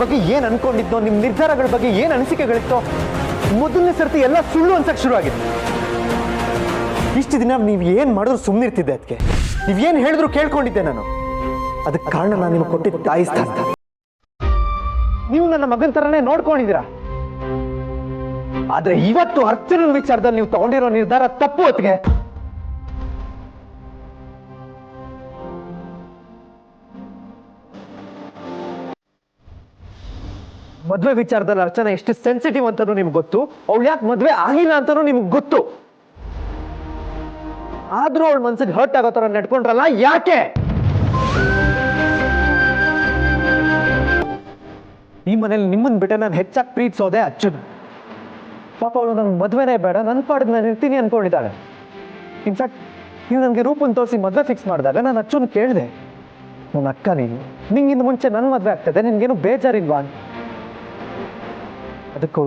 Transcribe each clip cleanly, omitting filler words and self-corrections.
ಬಗ್ಗೆ ಏನು ಅನ್ಕೊಂಡಿದ್ದೋ, ನಿಮ್ಮ ನಿರ್ಧಾರಗಳ ಬಗ್ಗೆ ಏನು ಅನಿಸಿಕೆಗಳಿತ್ತೋ ಮೊದಲನೇ ಸರ್ತಿ ಎಲ್ಲ ಸುಳ್ಳು ಅನ್ಸಕ್ಕೆ ಶುರು ಆಗಿತ್ತು. ಇಷ್ಟು ದಿನ ನೀವು ಏನು ಮಾಡಿದ್ರು ಸುಮ್ಮನಿರ್ತಿದ್ದೆ. ಅದಕ್ಕೆ ನೀವೇನು ಹೇಳಿದ್ರು ಕೇಳ್ಕೊಂಡಿದ್ದೆ ನಾನು. ಅದಕ್ಕೆ ಕಾರಣ ನಾನು ನಿಮಗೆ ಕೊಟ್ಟಿದ್ದ ತಾಯಿ ಸ್ಥಾನ. ನೀವು ನನ್ನ ಮಗನ ಥರನೇ ನೋಡ್ಕೊಂಡಿದ್ದೀರಾ. ಆದ್ರೆ ಇವತ್ತು ಅರ್ಚನ ವಿಚಾರದಲ್ಲಿ ನೀವು ತಗೊಂಡಿರೋ ನಿರ್ಧಾರ ತಪ್ಪು. ಹೊತ್ತಿಗೆ ಮದ್ವೆ ವಿಚಾರದಲ್ಲಿ ಅರ್ಚನಾ ಎಷ್ಟು ಸೆನ್ಸಿಟಿವ್ ಅಂತಾನೂ ನಿಮ್ಗೆ ಗೊತ್ತು. ಅವಳು ಯಾಕೆ ಮದ್ವೆ ಆಗಿಲ್ಲ ಅಂತಾನೂ ನಿಮ್ಗೆ ಗೊತ್ತು. ಆದ್ರೂ ಅವಳ ಮನ್ಸಿಗೆ ಹರ್ಟ್ ಆಗೋ ತರ ನಡ್ಕೊಂಡ್ರಲ್ಲ, ಯಾಕೆ? ಈ ಮನೇಲಿ ನಿಮ್ಮನ್ ಬಿಟ್ಟೆ ನಾನು ಹೆಚ್ಚಾಗಿ ಪ್ರೀತಿಸೋದೆ ಅಚ್ಚುನ. ಪಾಪ ಅವಳು ನನ್ಗೆ ಮದ್ವೆನೇ ಬೇಡ, ನನ್ನ ಪಾಡಿಗೆ ನಾನು ಇರ್ತೀನಿ ಅನ್ಕೊಂಡಿದ್ದಾಳೆ. ಇನ್ಫ್ಯಾಕ್ಟ್ ನೀವು ನನಗೆ ರೂಪನ್ ತೋರಿಸಿ ಮದ್ವೆ ಫಿಕ್ಸ್ ಮಾಡಿದಾಗ ನಾನು ಅಚ್ಚುನ್ ಕೇಳಿದೆ, ನನ್ನ ಅಕ್ಕ ನೀನು, ನಿಂಗಿಂದ ಮುಂಚೆ ನನ್ನ ಮದ್ವೆ ಆಗ್ತದೆ, ನಿನ್ಗೇನು ಬೇಜಾರಿಲ್ವಾ ಅಂತ. ಅದಕ್ಕೂ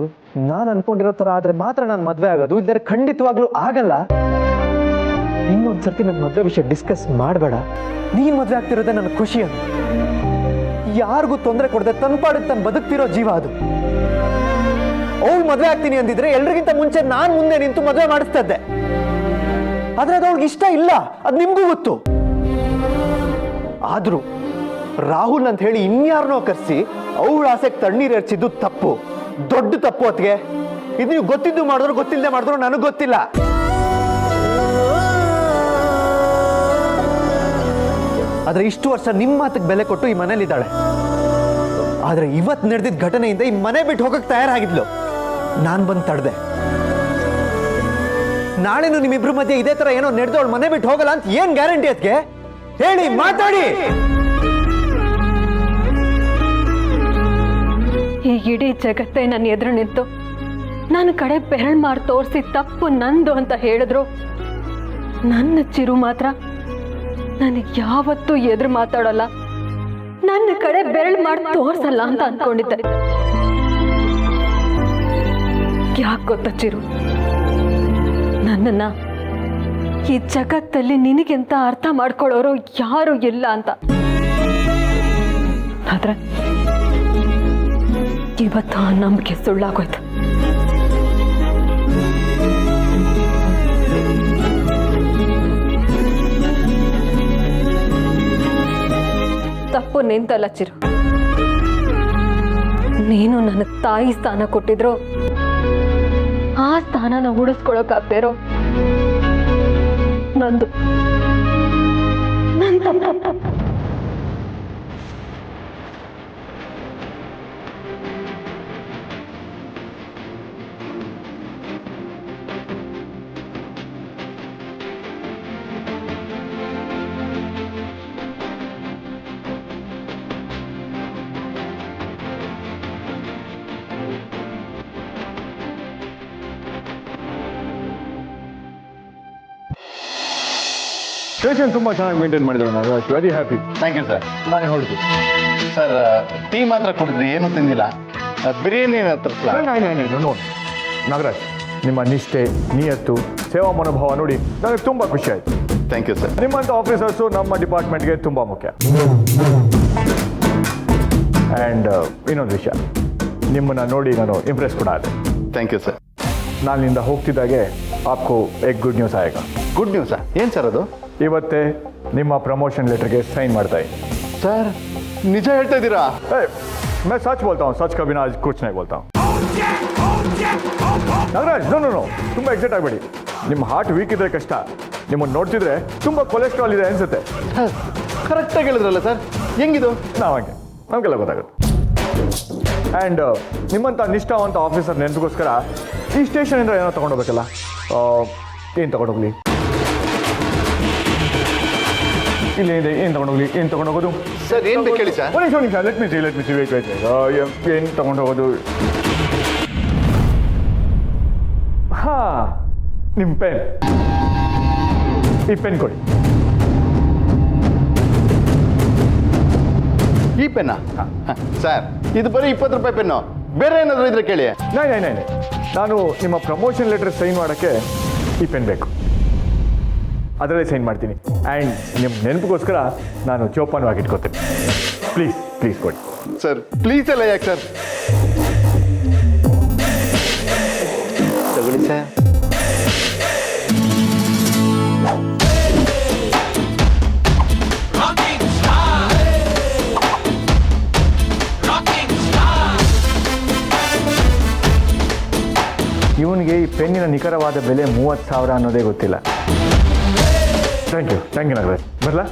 ನಾನು ಅನ್ಕೊಂಡಿರೋ ತರ ಆದ್ರೆ ಮಾತ್ರ ನಾನು ಮದ್ವೆ ಆಗೋದು, ಇಲ್ಲದ್ರೆ ಖಂಡಿತವಾಗ್ಲೂ ಆಗಲ್ಲ. ಇನ್ನೊಂದ್ಸರ್ತಿ ನನ್ನ ಮದ್ವೆ ವಿಷಯ ಡಿಸ್ಕಸ್ ಮಾಡಬೇಡ. ನೀನ್ ಮದ್ವೆ ಆಗ್ತಿರೋದೇ ನನ್ನ ಖುಷಿ ಅಂತ. ಯಾರಿಗೂ ತೊಂದರೆ ಕೊಡದೆ ತನ್ನ ಪಾಡಿಗೆ ತನ್ನ ಬದುಕ್ತಿರೋ ಜೀವ ಅದು. ಅವಳು ಮದ್ವೆ ಆಗ್ತೀನಿ ಅಂದಿದ್ರೆ ಎಲ್ರಿಗಿಂತ ಮುಂಚೆ ನಾನ್ ಮುಂದೆ ನಿಂತು ಮದ್ವೆ ಮಾಡಿಸ್ತಾ ಇದ್ದೆ. ಆದ್ರೆ ಅದು ಅವಳಿಗೆ ಇಷ್ಟ ಇಲ್ಲ, ಅದು ನಿಮ್ಗೂ ಗೊತ್ತು. ಆದ್ರೂ ರಾಹುಲ್ ಅಂತ ಹೇಳಿ ಇನ್ಯಾರನೋ ಕರ್ಸಿ ಅವಳ ಆಸೆಗೆ ತಣ್ಣೀರು ಎರಚಿದ್ದು ತಪ್ಪು, ದೊಡ್ಡ ತಪ್ಪು. ಹೊತ್ತಿಗೆ ಇದು ನೀವು ಗೊತ್ತಿದ್ದು ಮಾಡಿದ್ರು ಗೊತ್ತಿಲ್ಲದೆ ಮಾಡಿದ್ರು ನನಗೆ ಗೊತ್ತಿಲ್ಲ. ಆದ್ರೆ ಇಷ್ಟು ವರ್ಷ ನಿಮ್ಮ ಮಾತಿಗೆ ಬೆಲೆ ಕೊಟ್ಟು ಈ ಮನೇಲಿದ್ದಾಳೆ. ಆದ್ರೆ ಇವತ್ತು ನಡೆದಿದ್ದ ಘಟನೆಯಿಂದ ಈ ಮನೆ ಬಿಟ್ಟು ಹೋಗಕ್ಕೆ ತಯಾರಾಗಿದ್ಲು. ನಾನ್ ಬಂದು ತಡೆದೆ. ನಾಳೆನು ನಿಮ್ಮಿಬ್ರು ಮಧ್ಯೆ ಇದೇ ತರ ಏನೋ ನಡೆದವಳು ಮನೆ ಬಿಟ್ಟು ಹೋಗಲ್ಲ ಅಂತ ಏನ್ ಗ್ಯಾರಂಟಿ? ಅದಕ್ಕೆ ಹೇಳಿ, ಮಾತಾಡಿ. ಈ ಇಡೀ ಜಗತ್ತೇ ನನ್ನ ಎದುರು ನಿಂತು ನನ್ನ ಕಡೆ ಬೆರಳು ಮಾಡಿ ತೋರಿಸಿ ತಪ್ಪು ನಂದು ಅಂತ ಹೇಳಿದ್ರು, ನನ್ನ ಚಿರು ಮಾತ್ರ ನನಗೆ ಯಾವತ್ತೂ ಎದುರು ಮಾತಾಡೋಲ್ಲ, ನನ್ನ ಕಡೆ ಬೆರಳು ಮಾಡಿ ತೋರ್ಸಲ್ಲ ಅಂತ ಅನ್ಕೊಂಡಿದ್ದೆ. ಯಾಕೆ ಗೊತ್ತಾ ಚಿರು, ನನ್ನನ್ನ ಈ ಜಗತ್ತಲ್ಲಿ ನಿನಗೆಂತ ಅರ್ಥ ಮಾಡ್ಕೊಳ್ಳೋರು ಯಾರು ಇಲ್ಲ ಅಂತ. ಆದ್ರೆ ಇವತ್ತು ಆ ನಂಬಿಕೆ ಸುಳ್ಳಾಗೋಯ್ತು. ತಪ್ಪು ನಿಂತಲ್ಲ ಚಿರು, ನೀನು ನನ್ನ ತಾಯಿ ಸ್ಥಾನ ಕೊಟ್ಟಿದ್ರು ಆ ಸ್ಥಾನನ ಉಳಿಸ್ಕೊಳಕ್ಕಾಗ್ದೇರೋ ನಂದು ತಪ್ಪು. ಸ್ಟೇಷನ್ ತುಂಬ ಚೆನ್ನಾಗಿ ಮೇಂಟೈನ್ ಮಾಡಿದ್ರು. ನಾವು very happy. Thank you sir. ನಾನೇ ಹೊರತು ಸರ್, ಟೀ ಮಾತ್ರ ಕುಡಿದ್ರಿ, ಏನೂ ತಿಂದಿಲ್ಲ. ಬಿರಿಯಾನಿ ನೋಡಿ ನಾಗರಾಜ್, ನಿಮ್ಮ ನಿಷ್ಠೆ, ನಿಯತ್ತು, ಸೇವಾ ಮನೋಭಾವ ನೋಡಿ ನನಗೆ ತುಂಬ ಖುಷಿ ಆಯಿತು. Thank you sir. ನಿಮ್ಮಂಥ ಆಫೀಸರ್ಸು ನಮ್ಮ ಡಿಪಾರ್ಟ್ಮೆಂಟ್ಗೆ ತುಂಬ ಮುಖ್ಯ. ಆ್ಯಂಡ್ ಇನ್ನೊಂದು ವಿಷಯ, ನಿಮ್ಮನ್ನು ನೋಡಿ ನಾನು ಇಂಪ್ರೆಸ್ ಕೂಡ ಆದೆ. Thank you sir. ನಾನಿಂದ ಹೋಗ್ತಿದ್ದಾಗೆ ಆಪ್ಕೋ ಎಗ್ ಗುಡ್ ನ್ಯೂಸ್ ಆಯೇಗಾ. ಗುಡ್ ನ್ಯೂಸಾ? ಏನು ಸರ್ ಅದು? ಇವತ್ತೇ ನಿಮ್ಮ ಪ್ರಮೋಷನ್ ಲೆಟರ್ಗೆ ಸೈನ್ ಮಾಡ್ತಾ ಇದ್ದೀನಿ. ಸರ್, ನಿಜ ಹೇಳ್ತಾ ಇದ್ದೀರಾ? मैं सच बोलता हूँ, सच कभी ना आज कुछ नहीं बोलता हूँ. ನಾಗರಾಜ್, ನೋ ತುಂಬ ಎಕ್ಸೈಟ್ ಆಗಬೇಡಿ. ನಿಮ್ಮ ಹಾರ್ಟ್ ವೀಕ್ ಇದ್ರೆ ಕಷ್ಟ. ನಿಮ್ಮನ್ನು ನೋಡ್ತಿದ್ರೆ ತುಂಬ ಕೊಲೆಸ್ಟ್ರಾಲ್ ಇದೆ ಅನ್ಸುತ್ತೆ. ಸರ್, ಕರೆಕ್ಟಾಗಿ ಹೇಳಿದ್ರಲ್ಲ ಸರ್. ಹೆಂಗಿದು? ನಾವಂಗೆ ನಮಗೆಲ್ಲ ಗೊತ್ತಾಗುತ್ತೆ. ಆ್ಯಂಡ್ ನಿಮ್ಮಂಥ ನಿಷ್ಠಾವಂತ ಆಫೀಸರ್ ನೆನಪಿಗೋಸ್ಕರ ಈ ಸ್ಟೇಷನಿಂದ ಏನೋ ತೊಗೊಂಡೋಗ್ಬೇಕಲ್ಲ. ಏನು ತೊಗೊಂಡೋಗ್ಲಿ? ಇಲ್ಲೇನಿದೆ? ಏನು ತೊಗೊಂಡೋಗೋದು? ಸರ್, ಏನು ಬೇಕು ಹೇಳಿ ಸರ್. ಒಂದು ನಿಮಿಷ, ಲೆಟ್ ಮಿ ಸಿ ವೇಟ್. ಏನು ತೊಗೊಂಡೋಗೋದು? ಹಾಂ, ನಿಮ್ಮ ಪೆನ್. ಈ ಪೆನ್ ಕೊಡಿ. ಈ ಪೆನ್ನ? ಸರ್, ಇದು ಬರೀ 20 ರೂಪಾಯಿ ಪೆನ್ನು. ಬೇರೆ ಏನಾದರೂ ಇದ್ರೆ ಕೇಳಿ. ನೈ ನಾನು ನಿಮ್ಮ ಪ್ರಮೋಷನ್ ಲೆಟರ್ ಸೈನ್ ಮಾಡೋಕ್ಕೆ ಈ ಪೆನ್ ಬೇಕು. ಅದರಲ್ಲೇ ಸೈನ್ ಮಾಡ್ತೀನಿ. ಆ್ಯಂಡ್ ನಿಮ್ಮ ನೆನಪಿಗೋಸ್ಕರ ನಾನು ಜೋಪಾನವಾಗಿ ಇಟ್ಕೋತೀನಿ. ಪ್ಲೀಸ್ ಕೊಡಿ. ಸರ್ ಪ್ಲೀಸ್ ಎಲ್ಲ ಯಾಕೆ ಸರ್ ತಗೊಳ್ಳಿ ಸರ್. ಇವನಿಗೆ ಈ ಪೆನ್ನಿನ ನಿಖರವಾದ ಬೆಲೆ 30,000 ಅನ್ನೋದೇ ಗೊತ್ತಿಲ್ಲ. Thank you Nagaraj. ಬರಲಾ?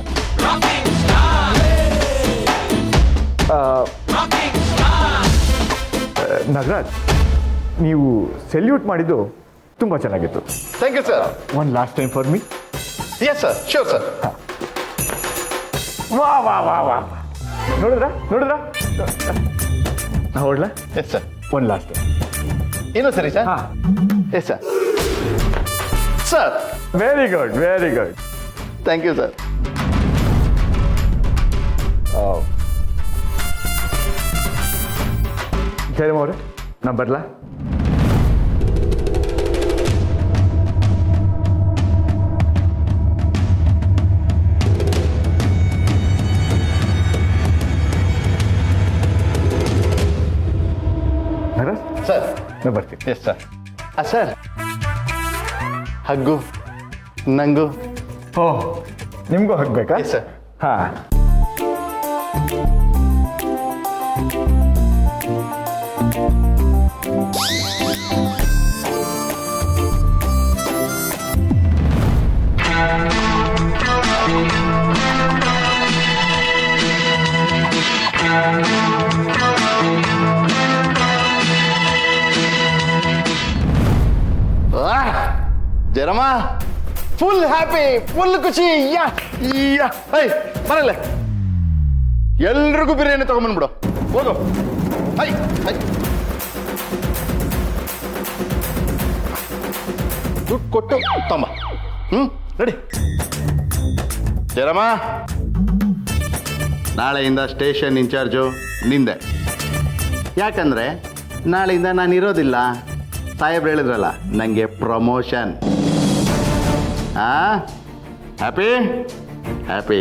ನಾಗರಾಜ್, ನೀವು ಸೆಲ್ಯೂಟ್ ಮಾಡಿದ್ದು ತುಂಬ ಚೆನ್ನಾಗಿತ್ತು. Thank you sir. One last time for me. Yes sir, sure sir. ವಾ ವಾ ವಾ ವಾ ನೋಡಿದ್ರಾ ಹೊಡ್ಲಾ? Yes sir. One last time. ಏನು ಸರಿ ಸರ್? ಹಾಂ, yes sir. Sir very good, very good. Thank you sir. Jayaram ಅವರೇ, ನಾ ಬರಲಾ? ಸರ್ ನಾ ಬರ್ತೀನಿ. S sir. ಸರ್ ಹಗ್ಗು ನಂಗು. ಓಹ್, ನಿಮಗೂ ಹಾಕ್ಬೇಕಾ? Yes sir. ಹಾಂ. ಜಯರಾಮ ಫುಲ್ ಹ್ಯಾಪಿ, ಫುಲ್ ಖುಷಿ. ಯಾ ಯಾ ಹೈ ಬರಲ್ಲ, ಎಲ್ರಿಗೂ ಬಿರಿಯಾನಿ ತಗೊಂಬಂದ್ಬಿಡು. ಹೋಗು. ಹೈ ಹೈ ದುಡ್ಡು ಕೊಟ್ಟು ತಮ್ಮ. ರೆಡಿ. ಜಯರಾಮ, ನಾಳೆಯಿಂದ ಸ್ಟೇಷನ್ ಇನ್ಚಾರ್ಜು ನಿಂದೆ. ಯಾಕಂದ್ರೆ ನಾಳೆಯಿಂದ ನಾನು ಇರೋದಿಲ್ಲ. ಸಾಹೇಬ್ರು ಹೇಳಿದ್ರಲ್ಲ, ನನಗೆ ಪ್ರಮೋಷನ್. Happy happy.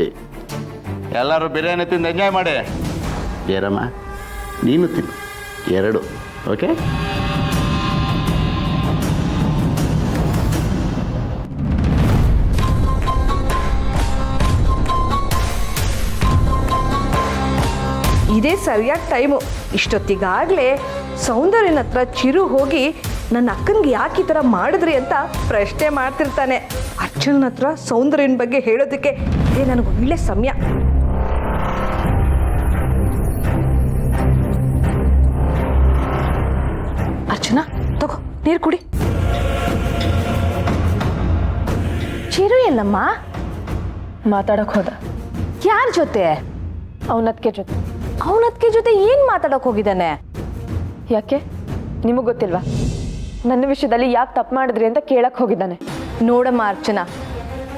ಎಲ್ಲರೂ ಬಿರಿಯಾನಿ ತಿಂದು ಎಂಜಾಯ್ ಮಾಡಿ. ಜಯರಾಮ, ನೀನು ತಿನ್ನು 2. ಓಕೆ? ಇದೇ ಸರಿಯಾದ ಟೈಮು. ಇಷ್ಟೊತ್ತಿಗಾಗಲೇ ಸೌಂದರ್ಯನ ಹತ್ರ ಚಿರು ಹೋಗಿ ನನ್ನ ಅಕ್ಕನಿಗೆ ಯಾಕೆ ಈ ಥರ ಮಾಡಿದ್ರಿ ಅಂತ ಪ್ರಶ್ನೆ ಮಾಡ್ತಿರ್ತಾನೆ. ಅರ್ಚನನ ಹತ್ರ ಸೌಂದರ್ಯನ ಬಗ್ಗೆ ಹೇಳೋದಕ್ಕೆ ಇದೇ ನನಗೊಳ್ಳೆ ಸಮಯ. ಅರ್ಚನಾ, ತಗೋ ನೀರು ಕುಡಿ. ಚಿರು ಎಲ್ಲಮ್ಮ? ಮಾತಾಡಕ್ ಹೋದ. ಯಾರ ಜೊತೆ? ಅವನದ್ಕೆ ಜೊತೆ. ಅವನದ್ಕೆ ಜೊತೆ ಏನು ಮಾತಾಡೋಕೆ ಹೋಗಿದ್ದಾನೆ? ಯಾಕೆ ನಿಮಗೆ ಗೊತ್ತಿಲ್ವಾ? ನನ್ನ ವಿಷಯದಲ್ಲಿ ಯಾಕೆ ತಪ್ಪು ಮಾಡಿದ್ರಿ ಅಂತ ಕೇಳಕ್ ಹೋಗಿದ್ದಾನೆ. ನೋಡಮ್ಮ ಅರ್ಚನಾ,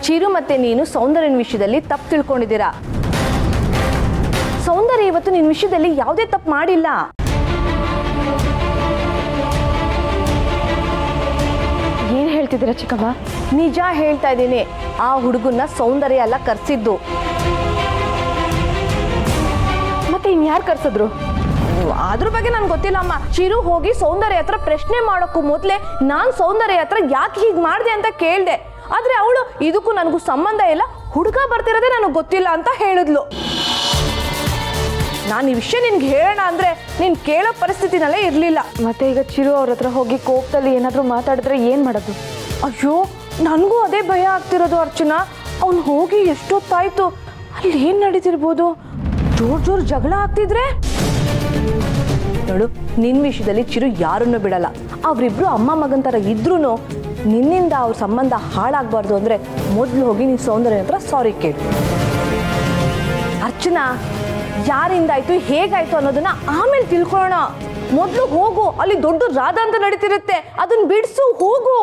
ಚಿರು ಮತ್ತೆ ನೀನು ಸೌಂದರ್ಯನ ವಿಷಯದಲ್ಲಿ ತಪ್ಪು ತಿಳ್ಕೊಂಡಿದ್ದೀರಾ. ಸೌಂದರ್ಯ ಇವತ್ತು ನಿನ್ನ ವಿಷಯದಲ್ಲಿ ಯಾವುದೇ ತಪ್ಪು ಮಾಡಿಲ್ಲ. ಏನ್ ಹೇಳ್ತಿದ್ದೀರಾ ಚಿಕ್ಕಮ್ಮ? ನಿಜ ಹೇಳ್ತಾ ಇದ್ದೀನಿ. ಆ ಹುಡುಗನ್ನ ಸೌಂದರ್ಯ ಎಲ್ಲ ಕರ್ಸಿದ್ದು. ಮತ್ತೆ ಇನ್ಯಾರು ಕರ್ಸಿದ್ರು? ಅದ್ರ ಬಗ್ಗೆ ನನ್ಗೆ ಗೊತ್ತಿಲ್ಲ ಅಮ್ಮ. ಚಿರು ಹೋಗಿ ಸೌಂದರ್ಯ ಹತ್ರ ಪ್ರಶ್ನೆ ಮಾಡೋಕ್ಕೂ ಮೊದಲೇ ನಾನು ಸೌಂದರ್ಯ ಹತ್ರ ಯಾಕೆ ಹೀಗೆ ಮಾಡಿದೆ ಅಂತ ಕೇಳಿದೆ. ಆದ್ರೆ ಅವಳು ಇದಕ್ಕೂ ನನಗೂ ಸಂಬಂಧ ಇಲ್ಲ, ಹುಡುಗ ಬರ್ತಿರೋದೇ ನನಗೆ ಗೊತ್ತಿಲ್ಲ ಅಂತ ಹೇಳಿದ್ಲು. ನಾನು ಈ ವಿಷಯ ನಿನ್ಗೆ ಹೇಳೋಣ ಅಂದ್ರೆ ನೀನು ಕೇಳೋ ಪರಿಸ್ಥಿತಿನಲ್ಲೇ ಇರಲಿಲ್ಲ. ಮತ್ತೆ ಈಗ ಚಿರು ಅವ್ರ ಹತ್ರ ಹೋಗಿ ಕೋಪದಲ್ಲಿ ಏನಾದರೂ ಮಾತಾಡಿದ್ರೆ ಏನು ಮಾಡೋದು? ಅಯ್ಯೋ, ನನಗೂ ಅದೇ ಭಯ ಆಗ್ತಿರೋದು ಅರ್ಚನಾ. ಅವ್ನು ಹೋಗಿ ಎಷ್ಟೊತ್ತಾಯ್ತು, ಅಲ್ಲಿ ಏನು ನಡೀತಿರ್ಬೋದು? ಜೋರ್ ಜಗಳ ಆಗ್ತಿದ್ರೆ? ನೋಡು, ನಿನ್ನ ವಿಷಯದಲ್ಲಿ ಚಿರು ಯಾರನ್ನೂ ಬಿಡಲ್ಲ. ಅವರಿಬ್ರು ಅಮ್ಮ ಮಗನ ಥರ ಇದ್ರೂ ನಿನ್ನಿಂದ ಅವ್ರ ಸಂಬಂಧ ಹಾಳಾಗಬಾರ್ದು ಅಂದರೆ ಮೊದಲು ಹೋಗಿ ನೀನು ಸೌಂದರ್ಯ ಹತ್ರ ಸಾರಿ ಕೇಳು. ಅರ್ಚನಾ, ಯಾರಿಂದಾಯ್ತು ಹೇಗಾಯ್ತು ಅನ್ನೋದನ್ನ ಆಮೇಲೆ ತಿಳ್ಕೊಳ್ಳೋಣ. ಮೊದಲು ಹೋಗು, ಅಲ್ಲಿ ದೊಡ್ಡ ರಾಧ ಅಂತ ನಡೀತಿರುತ್ತೆ, ಅದನ್ನ ಬಿಡಿಸು, ಹೋಗು.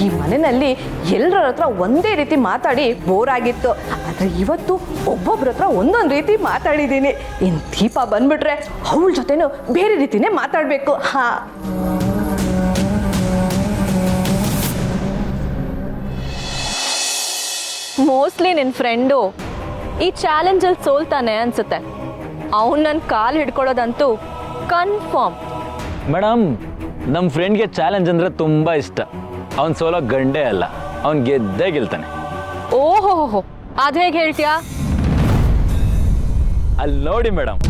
ಈ ಮನೆಯಲ್ಲಿ ಎಲ್ಲರ ಹತ್ರ ಒಂದೇ ರೀತಿ ಮಾತಾಡಿ ಬೋರ್ ಆಗಿತ್ತು. ಆದರೆ ಇವತ್ತು ಒಬ್ಬೊಬ್ರ ಹತ್ರ ಒಂದೊಂದು ರೀತಿ ಮಾತಾಡಿದ್ದೀನಿ. ಇನ್ನು ದೀಪ ಬಂದ್ಬಿಟ್ರೆ ಅವಳ ಜೊತೆನೂ ಬೇರೆ ರೀತಿನೇ ಮಾತಾಡಬೇಕು. ಮೋಸ್ಟ್ಲಿ ನಿನ್ನ ಫ್ರೆಂಡು ಈ ಚಾಲೆಂಜಲ್ಲಿ ಸೋಲ್ತಾನೆ ಅನ್ಸುತ್ತೆ. ಅವನು ನನ್ನ ಕಾಲು ಹಿಡ್ಕೊಳ್ಳೋದಂತೂ ಕನ್ಫರ್ಮ್. ಮೇಡಮ್, ನಮ್ಮ ಫ್ರೆಂಡ್ಗೆ ಚಾಲೆಂಜ್ ಅಂದರೆ ತುಂಬ ಇಷ್ಟ. ಅವ್ನು ಸೋಲೋ ಗಂಡೇ ಅಲ್ಲ, ಅವ್ನು ಗೆದ್ದೇ ಗೆಲ್ತಾನೆ. ಓಹೋ, ಅದು ಹೇಗೆ ಹೇಳ್ತೀಯಾ? ಅಲ್ಲಿ ನೋಡಿ ಮೇಡಮ್,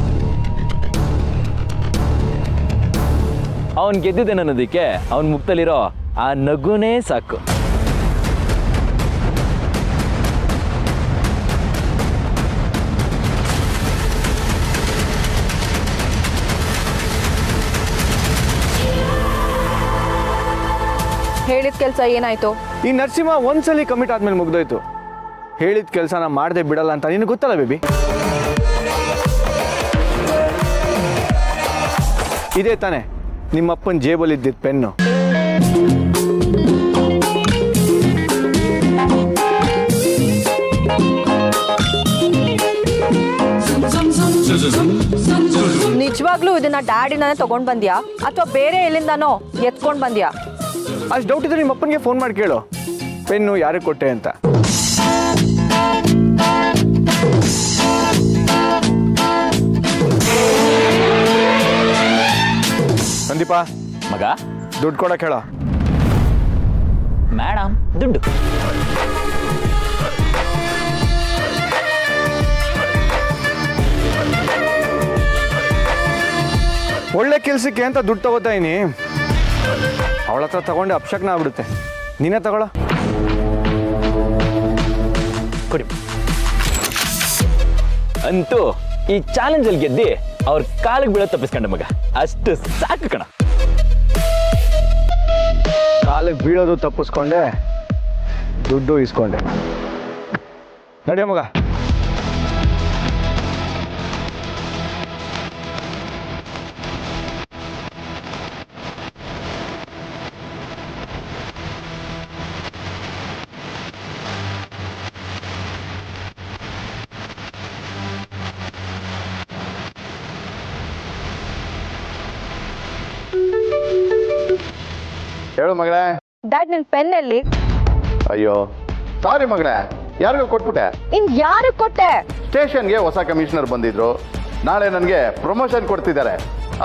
ಅವನು ಗೆದ್ದಿದ್ದಾನೆ ಅನ್ನೋದಕ್ಕೆ ಅವನ ಮುಖದಲ್ಲಿರೋ ಆ ನಗುನೇ ಸಾಕು. ಹೇಳಿದ ಕೆಲಸ ಏನಾಯ್ತು? ಈ ನರಸಿಂಹ ಒಂದ್ಸಲಿ ಕಮಿಟ್ ಆದ್ಮೇಲೆ ಮುಗ್ದೋಯ್ತು. ಹೇಳಿದ ಕೆಲಸನ ಮಾಡದೆ ಬಿಡಲ್ಲ ಅಂತ ನಿನಗೆ ಗೊತ್ತಲ್ಲ ಬೇಬಿ. ಇದೇ ತಾನೆ ನಿಮ್ಮಪ್ಪನ ಜೇಬಲ್ಲಿ ಇದ್ದಿದ್ದ ಪೆನ್ನು. ನಿಜವಾಗ್ಲೂ ಇದನ್ನ ಡ್ಯಾಡಿನೇ ತಗೊಂಡ್ ಬಂದ್ಯಾ ಅಥವಾ ಬೇರೆ ಎಲ್ಲಿಂದಾನೋ ಎತ್ಕೊಂಡ್ ಬಂದ್ಯಾ? ಅಷ್ಟು ಡೌಟ್ ಇದ್ರೆ ನಿಮ್ಮ ಅಪ್ಪನಿಗೆ ಫೋನ್ ಮಾಡಿ ಕೇಳು, ಪೆನ್ನು ಯಾರಿಗೆ ಕೊಟ್ಟೆ ಅಂತ. ಸಂದೀಪ, ಮಗ, ದುಡ್ಡು ಕೊಡಕ್ಕೆ ಹೇಳೋ. ಮೇಡಮ್, ದುಡ್ಡು. ಒಳ್ಳೆ ಕೆಲಸಕ್ಕೆ ಅಂತ ದುಡ್ಡು ತಗೋತಾ ಇದೀನಿ. ಅವಳ ಹತ್ರ ತಗೊಂಡೆ ಅಪಶಕ್ನ ಆಗ್ಬಿಡುತ್ತೆ. ನೀನೇ ತಗೊಳ್ಳೋ. ಕೊಡಿ. ಅಂತೂ ಈ ಚಾಲೆಂಜಲ್ಲಿ ಗೆದ್ದಿ ಅವ್ರ ಕಾಲಿಗೆ ಬೀಳೋ ತಪ್ಪಿಸ್ಕೊಂಡೆ ಮಗ. ಅಷ್ಟು ಸಾಕು ಕಣ. ಕಾಲಿಗೆ ಬೀಳೋದು ತಪ್ಪಿಸ್ಕೊಂಡೆ, ದುಡ್ಡು ಇಸ್ಕೊಂಡೆ. ನಡಿಯ ಮಗ. ಹೇಳು ಮಗಳೇ. ಡ್ಯಾಡ್, ನಿನ್ ಪೆನ್ ಎಲ್ಲಿ? ಅಯ್ಯೋ ಸಾರಿ ಮಗಳೇ, ಯಾರಿಗೋ ಕೊಟ್ಬಿಟ್ಟೆ. ಇನ್ ಯಾರು ಕೊಟ್ಟೆ? ಸ್ಟೇಷನ್ಗೆ ಹೊಸ ಕಮಿಷನರ್ ಬಂದಿದ್ರು. ನಾಳೆ ನನಗೆ ಪ್ರಮೋಷನ್ ಕೊಡ್ತಿದ್ದಾರೆ.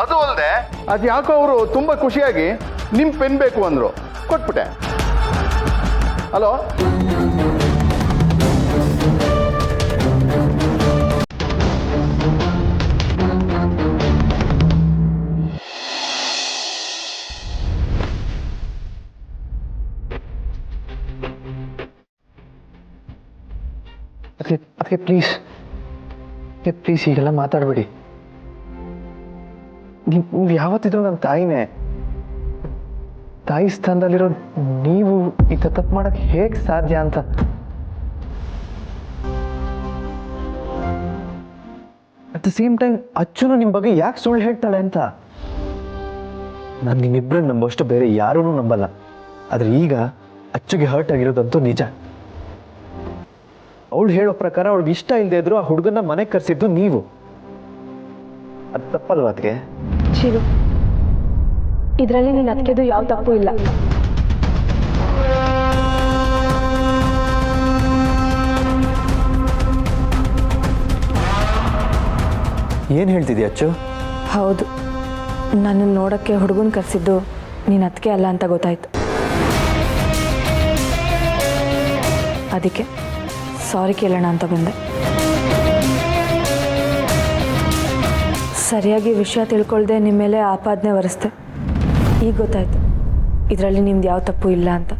ಅದು ಅಲ್ಲದೆ ಅದು ಯಾಕೋ ಅವರು ತುಂಬ ಖುಷಿಯಾಗಿ ನಿಮ್ಮ ಪೆನ್ ಬೇಕು ಅಂದರು, ಕೊಟ್ಬಿಟ್ಟೆ. ಹಲೋ, ಅದಕ್ಕೆ ಪ್ಲೀಸ್ ಹೀಗೆಲ್ಲ ಮಾತಾಡಬೇಡಿ. ನೀವು ಯಾವತ್ತಿದ್ರು ನನ್ನ ತಾಯಿನೇ. ತಾಯಿ ಸ್ಥಾನದಲ್ಲಿರೋ ನೀವು ಈ ತಪ್ಪು ಮಾಡಕ್ಕೆ ಹೇಗೆ ಸಾಧ್ಯ ಅಂತ. ಅಟ್ ದ ಸೇಮ್ ಟೈಮ್ ಅಚ್ಚುನು ನಿಮ್ಮ ಬಗ್ಗೆ ಯಾಕೆ ಸುಳ್ಳು ಹೇಳ್ತಾಳೆ ಅಂತ. ನಾನು ನಿಮ್ಮಿಬ್ಬರನ್ನ ನಂಬಷ್ಟು ಬೇರೆ ಯಾರೂ ನಂಬಲ್ಲ. ಆದರೆ ಈಗ ಅಚ್ಚುಗೆ ಹರ್ಟ್ ಆಗಿರೋದಂತೂ ನಿಜ. ಅವಳು ಹೇಳೋ ಪ್ರಕಾರ ಅವಳಿಗೆ ಇಷ್ಟ ಇಲ್ಲದೆ ಇದ್ರು ಆ ಹುಡುಗನ ಮನೆಗೆ ಕರೆಸಿದ್ದು ನೀವು. ಅದು ತಪ್ಪಲ್ವಾ ಅದಕ್ಕೆ? ಚಿರು, ಇದರಲ್ಲಿ ನೀನು ಅದಕ್ಕೆದು ಯಾವ ತಪ್ಪು ಇಲ್ಲ. ಏನು ಹೇಳ್ತಿದ್ಯಾ ಅಚ್ಚು? ಹೌದು, ನನ್ನನ್ನು ನೋಡೋಕ್ಕೆ ಹುಡುಗನ ಕರೆಸಿದ್ದು ನೀನು ಅದಕ್ಕೆ ಅಲ್ಲ ಅಂತ ಗೊತ್ತಾಯ್ತು. ಅದಕ್ಕೆ ಸಾರಿ ಕೇಳೋಣ ಅಂತ ಬಂದೆ. ಸರಿಯಾಗಿ ವಿಷಯ ತಿಳ್ಕೊಳ್ದೆ ನಿಮ್ಮ ಮೇಲೆ ಆಪಾದನೆ ಹೊರಿಸ್ದೆ. ಈಗ ಗೊತ್ತಾಯ್ತು ಇದರಲ್ಲಿ ನಿಮ್ದು ಯಾವ ತಪ್ಪು ಇಲ್ಲ ಅಂತ.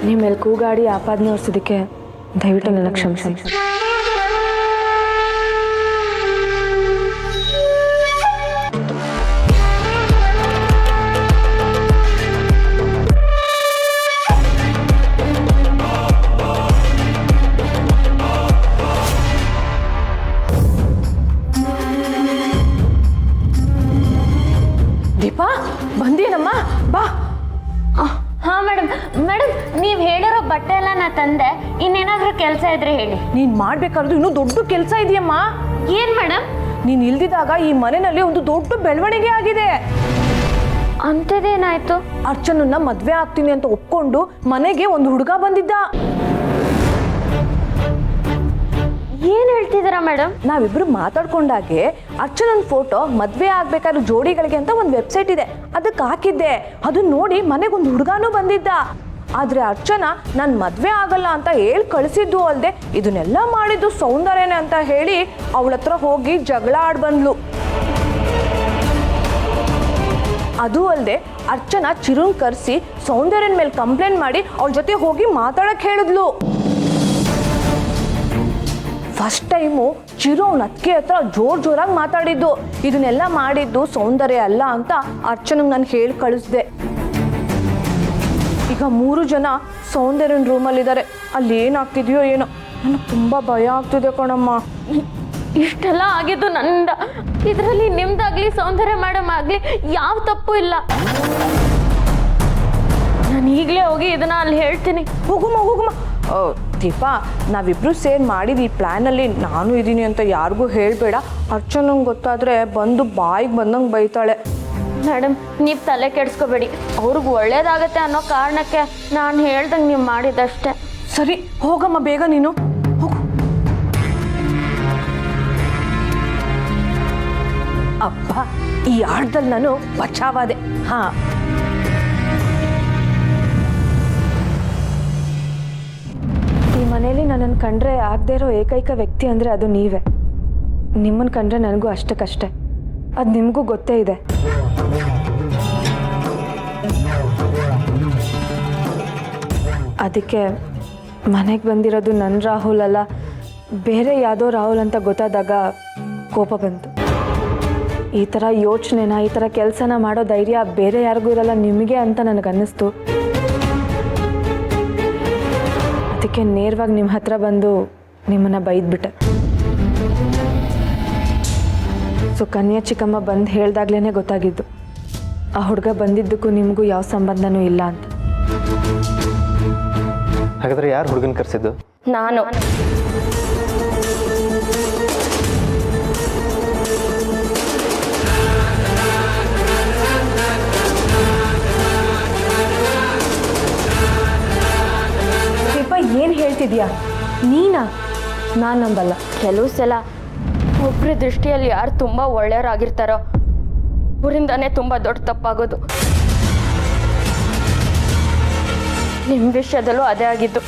ನಿಮ್ಮ ಮೇಲೆ ಕೂಗಾಡಿ ಆಪಾದನೆ ಹೊರಿಸೋದಕ್ಕೆ ದಯವಿಟ್ಟು ನನ್ನ ಕ್ಷಮಿಸಿ. ದೀಪಾ, ಬಂದೇನಮ್ಮ? ಬಾ. ಹಾಂ ಮೇಡಮ್. ನೀವು ಹೇಳಿರೋ ಬಟ್ಟೆ ಎಲ್ಲ ನಾ ತಂದೆ. ಇನ್ನೇನಾದರೂ ಕೆಲಸ ಇದ್ರೆ ಹೇಳಿ. ನೀನು ಮಾಡಬೇಕಾದ್ರು ಇನ್ನೂ ದೊಡ್ಡ ಕೆಲಸ ಇದೆಯಮ್ಮ. ಏನು ಮೇಡಮ್? ನೀನು ಇಲ್ದಿದ್ದಾಗ ಈ ಮನೆಯಲ್ಲಿ ಒಂದು ದೊಡ್ಡ ಬೆಳವಣಿಗೆ ಆಗಿದೆ. ಅಂಥದ್ದೇನಾಯ್ತು? ಅರ್ಚನನ್ನ ಮದ್ವೆ ಆಗ್ತೀನಿ ಅಂತ ಒಪ್ಕೊಂಡು ಮನೆಗೆ ಒಂದು ಹುಡುಗ ಬಂದಿದ್ದ. ಏನ್ ಹೇಳ್ತಿದ್ದೀರಾ ಮೇಡಮ್? ನಾವಿಬ್ರು ಮಾತಾಡ್ಕೊಂಡಾಗೆ ಅರ್ಚನನ್ ಫೋಟೋ ಮದ್ವೆ ಆಗ್ಬೇಕಾದ್ರೆ ಜೋಡಿಗಳಿಗೆ ಅಂತ ಒಂದು ವೆಬ್ಸೈಟ್ ಇದೆ, ಅದಕ್ಕೆ ಹಾಕಿದ್ದೆ. ಅದನ್ನ ನೋಡಿ ಮನೆಗೊಂದು ಹುಡುಗಾನು ಬಂದಿದ್ದ. ಆದ್ರೆ ಅರ್ಚನಾ ನಾನು ಮದ್ವೆ ಆಗಲ್ಲ ಅಂತ ಹೇಳಿ ಕಳಿಸಿದ್ದು ಅಲ್ಲದೆ ಇದನ್ನೆಲ್ಲ ಮಾಡಿದ್ದು ಸೌಂದರ್ಯನೇ ಅಂತ ಹೇಳಿ ಅವಳ ಹತ್ರ ಹೋಗಿ ಜಗಳ ಆಡ್ ಬಂದ್ಲು. ಅದು ಅಲ್ಲದೆ ಅರ್ಚನಾ ಚಿರುನ್ ಕರೆಸಿ ಸೌಂದರ್ಯನ ಮೇಲೆ ಕಂಪ್ಲೇಂಟ್ ಮಾಡಿ ಅವಳ ಜೊತೆ ಹೋಗಿ ಮಾತಾಡಕ್ ಹೇಳಿದ್ಲು. ಫಸ್ಟ್ ಟೈಮು ಚಿರು ಅವನ ಅತ್ತಿಗೆ ಹತ್ರ ಜೋರಾಗಿ ಮಾತಾಡಿದ್ದು. ಇದನ್ನೆಲ್ಲ ಮಾಡಿದ್ದು ಸೌಂದರ್ಯ ಅಲ್ಲ ಅಂತ ಅರ್ಚನಂಗೆ ನಾನು ಹೇಳಿ ಕಳಿಸ್ದೆ. ಈಗ 3 ಜನ ಸೌಂದರ್ಯನ ರೂಮಲ್ಲಿದ್ದಾರೆ. ಅಲ್ಲಿ ಏನಾಗ್ತಿದೆಯೋ ಏನೋ, ನನಗೆ ತುಂಬ ಭಯ ಆಗ್ತಿದೆ ಕಣಮ್ಮ. ಇಷ್ಟೆಲ್ಲ ಆಗಿದ್ದು ನನ್ನಿಂದ. ಇದರಲ್ಲಿ ನಿಮ್ದಾಗ್ಲಿ ಸೌಂದರ್ಯ ಮೇಡಮ್ ಆಗ್ಲಿ ಯಾವ ತಪ್ಪು ಇಲ್ಲ. ನಾನು ಈಗಲೇ ಹೋಗಿ ಇದನ್ನ ಅಲ್ಲಿ ಹೇಳ್ತೀನಿ. ಹೋಗುಮ್ಮ. ದೀಪಾ, ನಾವಿಬ್ರು ಸೇರಿ ಮಾಡಿದ ಈ ಪ್ಲ್ಯಾನಲ್ಲಿ ನಾನು ಇದ್ದೀನಿ ಅಂತ ಯಾರಿಗೂ ಹೇಳಬೇಡ. ಅರ್ಚನಂಗೆ ಗೊತ್ತಾದರೆ ಬಂದು ಬಾಯಿಗೆ ಬಂದಂಗೆ ಬೈತಾಳೆ. ಮೇಡಮ್, ನೀವು ತಲೆ ಕೆಡಿಸ್ಕೋಬೇಡಿ. ಅವ್ರಿಗೆ ಒಳ್ಳೇದಾಗತ್ತೆ ಅನ್ನೋ ಕಾರಣಕ್ಕೆ ನಾನು ಹೇಳ್ದಂಗೆ ನೀವು ಮಾಡಿದಷ್ಟೇ. ಸರಿ, ಹೋಗಮ್ಮ ಬೇಗ ನೀನು ಹೋಗು. ಅಪ್ಪ, ಈ ಆಟದಲ್ಲಿ ನಾನು ಬಚಾವಾದೆ. ಹಾ, ಈ ಮನೇಲಿ ನನ್ನನ್ನು ಕಂಡ್ರೆ ಆಗದೆ ಇರೋ ಏಕೈಕ ವ್ಯಕ್ತಿ ಅಂದರೆ ಅದು ನೀವೇ. ನಿಮ್ಮನ್ನು ಕಂಡ್ರೆ ನನಗೂ ಅಷ್ಟಕ್ಕಷ್ಟೇ, ಅದು ನಿಮಗೂ ಗೊತ್ತೇ ಇದೆ. ಅದಕ್ಕೆ ಮನೆಗೆ ಬಂದಿರೋದು ನನ್ನ ರಾಹುಲ್ ಅಲ್ಲ, ಬೇರೆ ಯಾವುದೋ ರಾಹುಲ್ ಅಂತ ಗೊತ್ತಾದಾಗ ಕೋಪ ಬಂತು. ಈ ಥರ ಯೋಚನೆನ, ಈ ಥರ ಕೆಲಸನ ಮಾಡೋ ಧೈರ್ಯ ಬೇರೆ ಯಾರಿಗೂ ಇರಲ್ಲ, ನಿಮಗೆ ಅಂತ ನನಗನ್ನಿಸ್ತು. ಅದಕ್ಕೆ ನೇರವಾಗಿ ನಿಮ್ಮ ಹತ್ರ ಬಂದು ನಿಮ್ಮನ್ನು ಬೈದ್ಬಿಟ್ಟೆ. ಸುಕನ್ಯಾ ಚಿಕ್ಕಮ್ಮ ಬಂದು ಹೇಳ್ದಾಗ್ಲೇ ಗೊತ್ತಾಗಿದ್ದು ಆ ಹುಡುಗ ಬಂದಿದ್ದಕ್ಕೂ ನಿಮಗೂ ಯಾವ ಸಂಬಂಧನೂ ಇಲ್ಲ ಅಂತ. ಹಾಗಾದ್ರೆ ಯಾರು ಹುಡುಗನ ಕರೆಸಿದ್ದು? ನಾನು. ಏನು ಹೇಳ್ತಿದ್ಯಾ? ನೀನಾ? ನಾನು ನಂಬಲ್ಲ. ಕೆಲವು ಸಲ ಒಬ್ಬರ ದೃಷ್ಟಿಯಲ್ಲಿ ಯಾರು ತುಂಬ ಒಳ್ಳೆಯವರಾಗಿರ್ತಾರೋ ಅವರಿಂದಾನೇ ತುಂಬ ದೊಡ್ಡ ತಪ್ಪಾಗೋದು. ನಿಮ್ಮ ವಿಷಯದಲ್ಲೂ ಅದೇ ಆಗಿದ್ದು.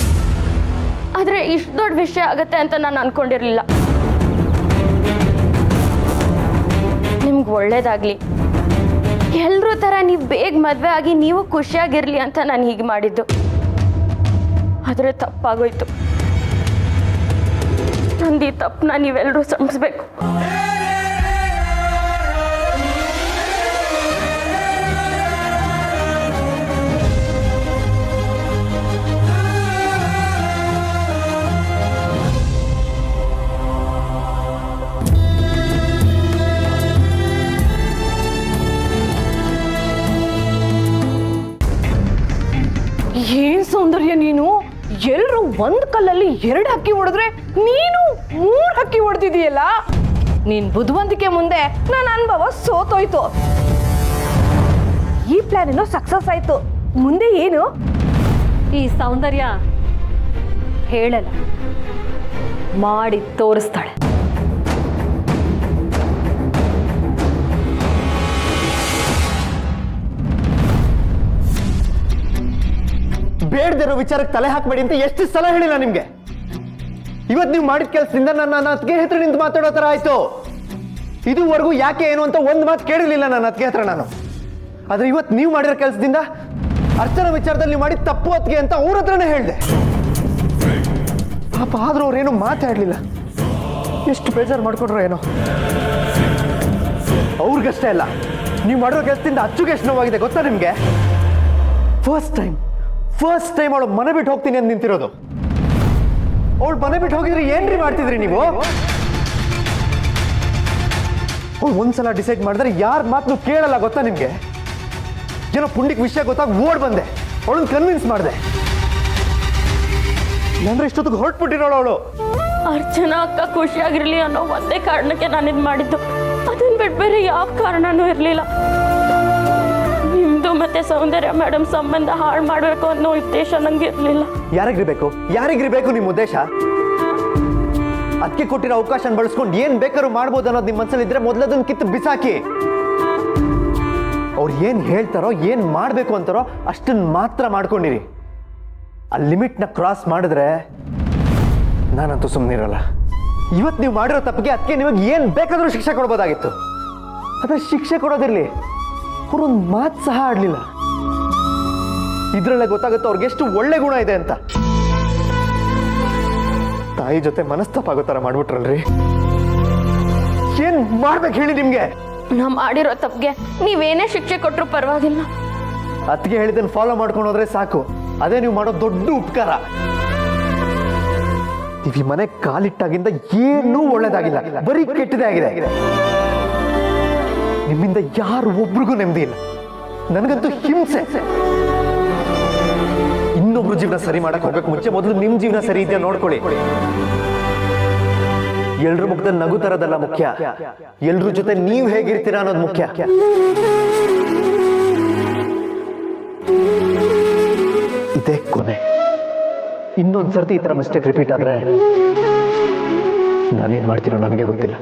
ಆದರೆ ಇಷ್ಟು ದೊಡ್ಡ ವಿಷಯ ಆಗತ್ತೆ ಅಂತ ನಾನು ಅಂದ್ಕೊಂಡಿರಲಿಲ್ಲ. ನಿಮ್ಗೆ ಒಳ್ಳೇದಾಗಲಿ, ಎಲ್ಲರೂ ಥರ ನೀವು ಬೇಗ ಮದುವೆ ಆಗಿ ನೀವು ಖುಷಿಯಾಗಿರಲಿ ಅಂತ ನಾನು ಹೀಗೆ ಮಾಡಿದ್ದು. ಆದರೆ ತಪ್ಪಾಗೋಯ್ತು. ನಂದು ಈ ತಪ್ಪನ್ನ ನೀವೆಲ್ಲರೂ ಕ್ಷಮಿಸ್ಬೇಕು. ಏನ್ ಸೌಂದರ್ಯ ನೀನು! ಎಲ್ಲರೂ ಒಂದು ಕಲ್ಲಲ್ಲಿ 2 ಹಕ್ಕಿ ಹೊಡೆದ್ರೆ ನೀನು 3 ಹಕ್ಕಿ ಹೊಡೆದಿದೀಯಲ್ಲ. ನೀನ್ ಬುದ್ಧಿವಂತಿಕೆ ಮುಂದೆ ನನ್ನ ಅನುಭವ ಸೋತೋಯ್ತು. ಈ ಪ್ಲಾನ್ ಏನೋ ಸಕ್ಸಸ್ ಆಯ್ತು. ಮುಂದೆ ಏನು? ಈ ಸೌಂದರ್ಯ ಹೇಳಲ್ಲ, ಮಾಡಿ ತೋರಿಸ್ತಾಳೆ. ಬೇಡದಿರೋ ವಿಚಾರಕ್ಕೆ ತಲೆ ಹಾಕಬೇಡಿ ಅಂತ ಎಷ್ಟು ಸಲ ಹೇಳಿಲ್ಲ ನಿಮ್ಗೆ? ಇವತ್ತು ನೀವು ಮಾಡಿದ ಕೆಲಸದಿಂದ ನನ್ನ ಅತ್ತಿಗೆ ಹತ್ರ ನಿಂತು ಮಾತಾಡೋ ಥರ ಆಯ್ತು. ಇದುವರೆಗೂ ಯಾಕೆ ಏನು ಅಂತ ಒಂದು ಮಾತು ಕೇಳಿರ್ಲಿಲ್ಲ ನನ್ನ ಅತ್ತಿಗೆ ಹತ್ರ ನಾನು. ಆದ್ರೆ ಇವತ್ತು ನೀವು ಮಾಡಿರೋ ಕೆಲಸದಿಂದ ಅರ್ಚನಾ ವಿಚಾರದಲ್ಲಿ ನೀವು ಮಾಡಿದ ತಪ್ಪು ಅತ್ತಿಗೆ ಅಂತ ಅವ್ರ ಹತ್ರನೇ ಹೇಳಿದೆ. ಪಾಪ ಆದ್ರೂ ಅವ್ರೇನು ಮಾತಾಡಲಿಲ್ಲ. ಎಷ್ಟು ಬೇಜಾರು ಮಾಡ್ಕೊಂಡ್ರೋ ಏನೋ. ಅವ್ರಿಗಷ್ಟೇ ಅಲ್ಲ, ನೀವು ಮಾಡಿರೋ ಕೆಲಸದಿಂದ ಅಚ್ಚುಗೆ ಎಷ್ಟು ನೋವಾಗಿದೆ ಗೊತ್ತಾ ನಿಮ್ಗೆ? ಫಸ್ಟ್ ಟೈಮ್ ಅವಳು ಮನೆ ಬಿಟ್ಟು ಹೋಗ್ತೀನಿ ಅಂತ ನಿಂತಿರೋದು. ಅವಳು ಮನೆ ಬಿಟ್ಟು ಹೋಗಿದ್ರೆ ಏನ್ರಿ ಮಾಡ್ತಿದ್ರಿ ನೀವು? ಅವಳು ಒಂದ್ಸಲ ಡಿಸೈಡ್ ಮಾಡಿದ್ರೆ ಯಾರ ಮಾತನ್ನು ಕೇಳಲ್ಲ ಗೊತ್ತಾ ನಿಮ್ಗೆ? ಏನೋ ಪುಂಡಿಕ್ ವಿಷಯ ಗೊತ್ತಾಗ ಓಡ್ ಬಂದೆ, ಅವಳನ್ನ ಕನ್ವಿನ್ಸ್ ಮಾಡಿದೆ. ಇಲ್ಲಾಂದ್ರೆ ಇಷ್ಟೊತ್ತಿಗೆ ಹೊರಟ್ಬಿಟ್ಟಿರೋಳು ಅವಳು. ಅರ್ಚನಾ ಅಕ್ಕ ಖುಷಿಯಾಗಿರ್ಲಿ ಅನ್ನೋ ಒಂದೇ ಕಾರಣಕ್ಕೆ ನಾನು ಇದು ಮಾಡಿದ್ದು. ಅದನ್ನ ಬಿಟ್ಟು ಬೇರೆ ಯಾವ ಕಾರಣನೂ ಇರಲಿಲ್ಲ. ನೀವು ಮತ್ತೆ ಸೌಂದರ್ಯ ಮೇಡಮ್ ಸಂಬಂಧ ಹಾಳು ಮಾಡಬೇಕು ಅನ್ನೋ ಉದ್ದೇಶ ನಂಗೆ ಇರಲಿಲ್ಲ. ಯಾರಿಗಿರ್ಬೇಕು ನಿಮ್ಮ ಉದ್ದೇಶ? ಅದಕ್ಕೆ ಕೊಟ್ಟಿರೋ ಅವಕಾಶ ಬಳಸ್ಕೊಂಡು ಏನ್ ಬೇಕಾದ್ರೂ ಮಾಡ್ಬೋದು ಅನ್ನೋದು ನಿಮ್ಮ ಮನಸ್ಸಲ್ಲಿ ಇದ್ರೆ ಮೊದಲದನ್ನ ಕಿತ್ತು ಬಿಸಾಕಿ. ಅವ್ರು ಏನ್ ಹೇಳ್ತಾರೋ ಏನ್ ಮಾಡ್ಬೇಕು ಅಂತಾರೋ ಅಷ್ಟನ್ನ ಮಾತ್ರ ಮಾಡ್ಕೊಂಡಿರಿ. ಆ ಲಿಮಿಟ್ನ ಕ್ರಾಸ್ ಮಾಡಿದ್ರೆ ನಾನಂತೂ ಸುಮ್ಮನಿರಲ್ಲ. ಇವತ್ತು ನೀವು ಮಾಡಿರೋ ತಪ್ಪಿಗೆ ಅದಕ್ಕೆ ನಿಮಗೆ ಏನ್ ಬೇಕಾದ್ರೂ ಶಿಕ್ಷೆ ಕೊಡ್ಬೋದಾಗಿತ್ತು. ಅದ್ರ ಶಿಕ್ಷೆ ಕೊಡೋದಿರ್ಲಿ, ಅವ್ರೊಂದು ಮಾತು ಸಹ ಆಡ್ಲಿಲ್ಲ. ಇದ್ರಲ್ಲೇ ಗೊತ್ತಾಗುತ್ತೆ ಅವ್ರಿಗೆ ಎಷ್ಟು ಒಳ್ಳೆ ಗುಣ ಇದೆ ಅಂತ. ತಾಯಿ ಜೊತೆ ಮನಸ್ತಾಪ ಆಗೋ ಥರ ಮಾಡ್ಬಿಟ್ರಲ್ರಿ. ಏನ್ ಮಾಡ್ಬೇಕು ಹೇಳಿ ನಿಮ್ಗೆ? ನಾ ಮಾಡಿರೋ ತಪ್ಪಿಗೆ ನೀವೇನೇ ಶಿಕ್ಷೆ ಕೊಟ್ಟರು ಪರವಾಗಿಲ್ಲ. ಅದಕ್ಕೆ ಹೇಳಿದ್ದನ್ನು ಫಾಲೋ ಮಾಡ್ಕೊಂಡು ಹೋದ್ರೆ ಸಾಕು. ಅದೇ ನೀವು ಮಾಡೋ ದೊಡ್ಡ ಉಪಕಾರ. ನೀವು ಈ ಮನೆ ಕಾಲಿಟ್ಟಾಗಿಂದ ಏನೂ ಒಳ್ಳೇದಾಗಿಲ್ಲ, ಬರೀ ಕೆಟ್ಟದೇ ಆಗಿದೆ. ನಿಮ್ಮಿಂದ ಯಾರು ಒಬ್ರಿಗೂ ನೆಮ್ಮದಿ ಇಲ್ಲ. ನನಗಂತೂ ಹಿಂಸೆ. ಇನ್ನೊಬ್ರು ಜೀವನ ಸರಿ ಮಾಡಕ್ ಹೋಗಬೇಕು ಮುಂಚೆ ಮೊದಲು ನಿಮ್ ಜೀವನ ಸರಿ ಇದೆಯಾ ನೋಡ್ಕೊಳ್ಳಿ. ಎಲ್ರ ಮುಖದಲ್ಲಿ ನಗು ತರೋದಲ್ಲ ಮುಖ್ಯ, ಎಲ್ರ ಜೊತೆ ನೀವ್ ಹೇಗಿರ್ತೀರಾ ಅನ್ನೋದು ಮುಖ್ಯ. ಇದೇ ಕೊನೆ. ಇನ್ನೊಂದ್ಸರ್ತಿ ಈ ತರ ಮಿಸ್ಟೇಕ್ ರಿಪೀಟ್ ಆದ್ರೆ ನಾನೇನ್ ಮಾಡ್ತೀನೋ ನನಗೆ ಗೊತ್ತಿಲ್ಲ.